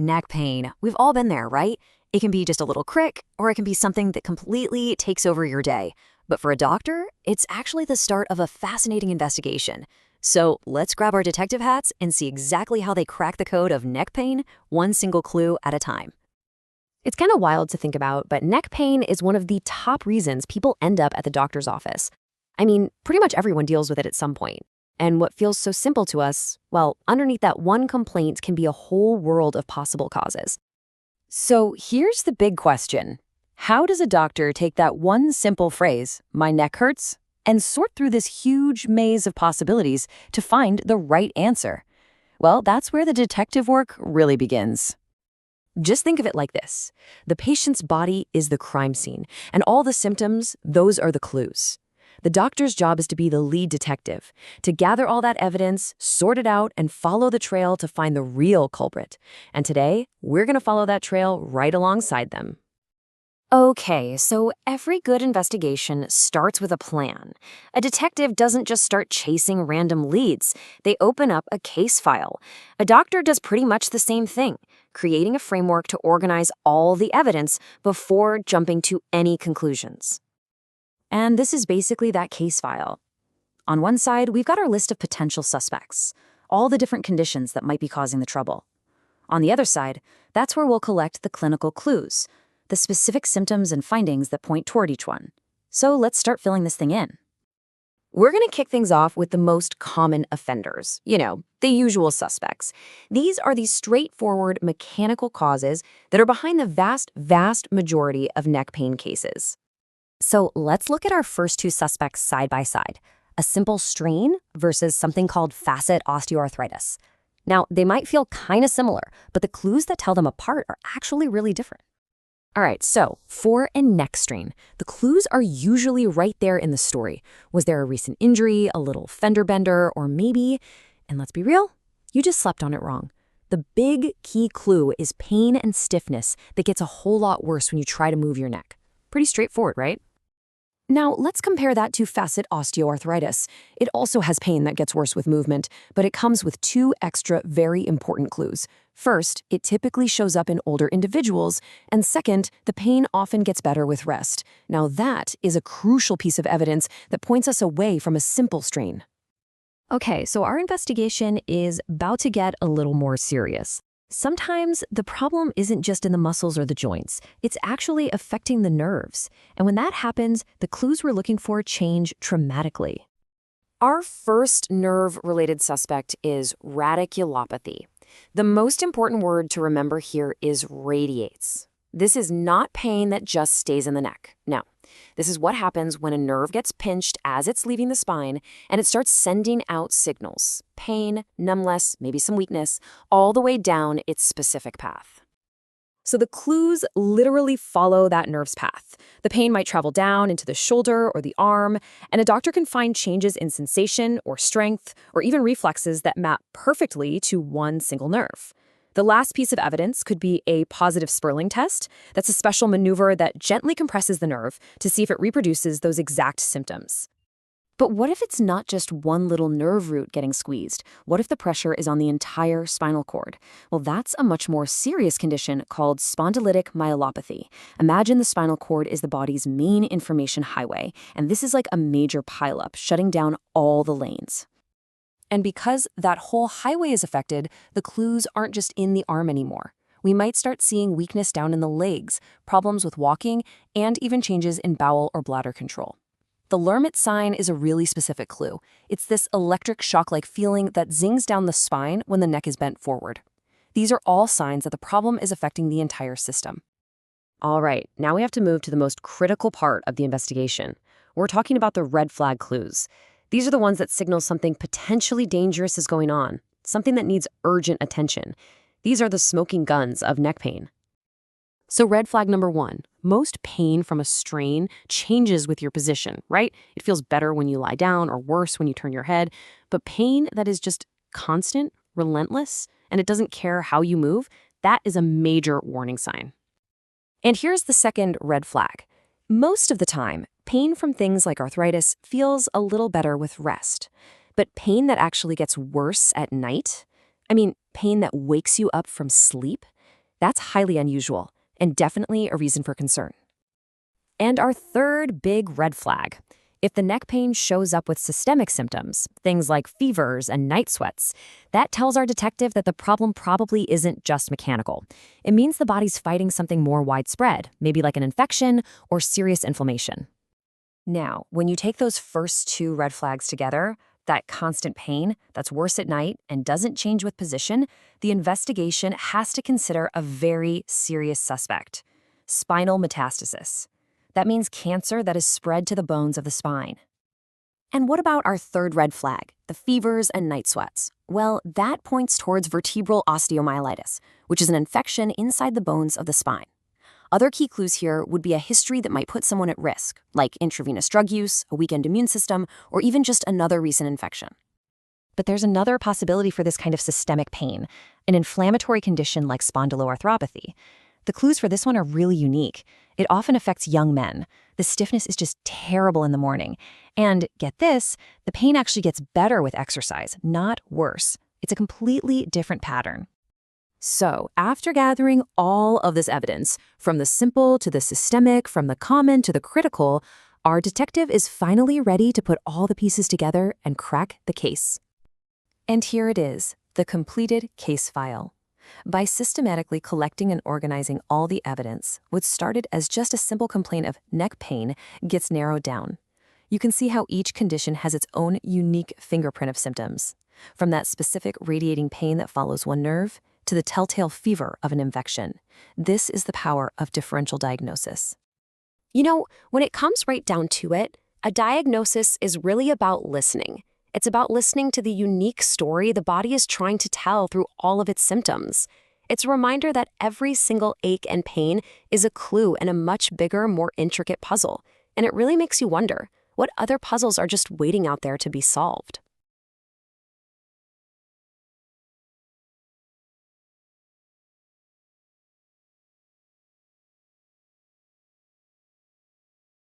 neck pain. We've all been there, right? It can be just a little crick, or it can be something that completely takes over your day. But for a doctor, it's actually the start of a fascinating investigation. So let's grab our detective hats and see exactly how they crack the code of neck pain, one single clue at a time. It's kind of wild to think about, but neck pain is one of the top reasons people end up at the doctor's office. I mean, pretty much everyone deals with it at some point. And what feels so simple to us, well, underneath that one complaint can be a whole world of possible causes. So here's the big question. How does a doctor take that one simple phrase, "my neck hurts," and sort through this huge maze of possibilities to find the right answer? Well, that's where the detective work really begins. Just think of it like this. The patient's body is the crime scene, and all the symptoms, those are the clues. The doctor's job is to be the lead detective, to gather all that evidence, sort it out, and follow the trail to find the real culprit. And today, we're going to follow that trail right alongside them. Okay, so every good investigation starts with a plan. A detective doesn't just start chasing random leads. They open up a case file. A doctor does pretty much the same thing, creating a framework to organize all the evidence before jumping to any conclusions. And this is basically that case file. On one side, we've got our list of potential suspects, all the different conditions that might be causing the trouble. On the other side, that's where we'll collect the clinical clues, the specific symptoms and findings that point toward each one. So let's start filling this thing in. We're going to kick things off with the most common offenders, the usual suspects. These are the straightforward mechanical causes that are behind the vast majority of neck pain cases. So let's look at our first two suspects side by side, a simple strain versus something called facet osteoarthritis. Now, they might feel kind of similar, but the clues that tell them apart are actually really different. All right, so for a neck strain, the clues are usually right there in the story. Was there a recent injury, a little fender bender, or maybe, and let's be real, you just slept on it wrong. The big key clue is pain and stiffness that gets a whole lot worse when you try to move your neck. Pretty straightforward, right? Now, let's compare that to facet osteoarthritis. It also has pain that gets worse with movement, but it comes with two extra very important clues. First, it typically shows up in older individuals, and second, the pain often gets better with rest. Now that is a crucial piece of evidence that points us away from a simple strain. Okay, so our investigation is about to get a little more serious. Sometimes the problem isn't just in the muscles or the joints. It's actually affecting the nerves. And when that happens, the clues we're looking for change dramatically. Our first nerve-related suspect is radiculopathy. The most important word to remember here is radiates. This is not pain that just stays in the neck. No. This is what happens when a nerve gets pinched as it's leaving the spine and it starts sending out signals, pain, numbness, maybe some weakness, all the way down its specific path. So the clues literally follow that nerve's path. The pain might travel down into the shoulder or the arm, and a doctor can find changes in sensation or strength or even reflexes that map perfectly to one single nerve. The last piece of evidence could be a positive Sperling test. That's a special maneuver that gently compresses the nerve to see if it reproduces those exact symptoms. But what if it's not just one little nerve root getting squeezed? What if the pressure is on the entire spinal cord? Well, that's a much more serious condition called spondylitic myelopathy. Imagine the spinal cord is the body's main information highway, and this is like a major pileup, shutting down all the lanes. And because that whole highway is affected, the clues aren't just in the arm anymore. We might start seeing weakness down in the legs, problems with walking, and even changes in bowel or bladder control. The Lermit sign is a really specific clue. It's this electric shock-like feeling that zings down the spine when the neck is bent forward. These are all signs that the problem is affecting the entire system. All right, now we have to move to the most critical part of the investigation. We're talking about the red flag clues. These are the ones that signal something potentially dangerous is going on, something that needs urgent attention. These are the smoking guns of neck pain. So red flag number 1, most pain from a strain changes with your position, right? It feels better when you lie down or worse when you turn your head. But pain that is just constant, relentless, and it doesn't care how you move, that is a major warning sign. And here's the second red flag. Most of the time, pain from things like arthritis feels a little better with rest. But pain that actually gets worse at night, pain that wakes you up from sleep, That's highly unusual and definitely a reason for concern. And our third big red flag. If the neck pain shows up with systemic symptoms, things like fevers and night sweats, that tells our detective that the problem probably isn't just mechanical. It means the body's fighting something more widespread, maybe like an infection or serious inflammation. Now, when you take those first two red flags together, that constant pain that's worse at night and doesn't change with position, the investigation has to consider a very serious suspect: spinal metastasis. That means cancer that is spread to the bones of the spine. And what about our third red flag, the fevers and night sweats? Well, that points towards vertebral osteomyelitis, which is an infection inside the bones of the spine. Other key clues here would be a history that might put someone at risk, like intravenous drug use, a weakened immune system, or even just another recent infection. But there's another possibility for this kind of systemic pain, an inflammatory condition like spondyloarthropathy. The clues for this one are really unique. It often affects young men. The stiffness is just terrible in the morning. And get this, the pain actually gets better with exercise, not worse. It's a completely different pattern. So, after gathering all of this evidence, from the simple to the systemic, from the common to the critical, our detective is finally ready to put all the pieces together and crack the case. And here it is, the completed case file. By systematically collecting and organizing all the evidence, what started as just a simple complaint of neck pain gets narrowed down. You can see how each condition has its own unique fingerprint of symptoms, from that specific radiating pain that follows one nerve to the telltale fever of an infection. This is the power of differential diagnosis. You know, when it comes right down to it, a diagnosis is really about listening. It's about listening to the unique story the body is trying to tell through all of its symptoms. It's a reminder that every single ache and pain is a clue in a much bigger, more intricate puzzle. And it really makes you wonder, what other puzzles are just waiting out there to be solved?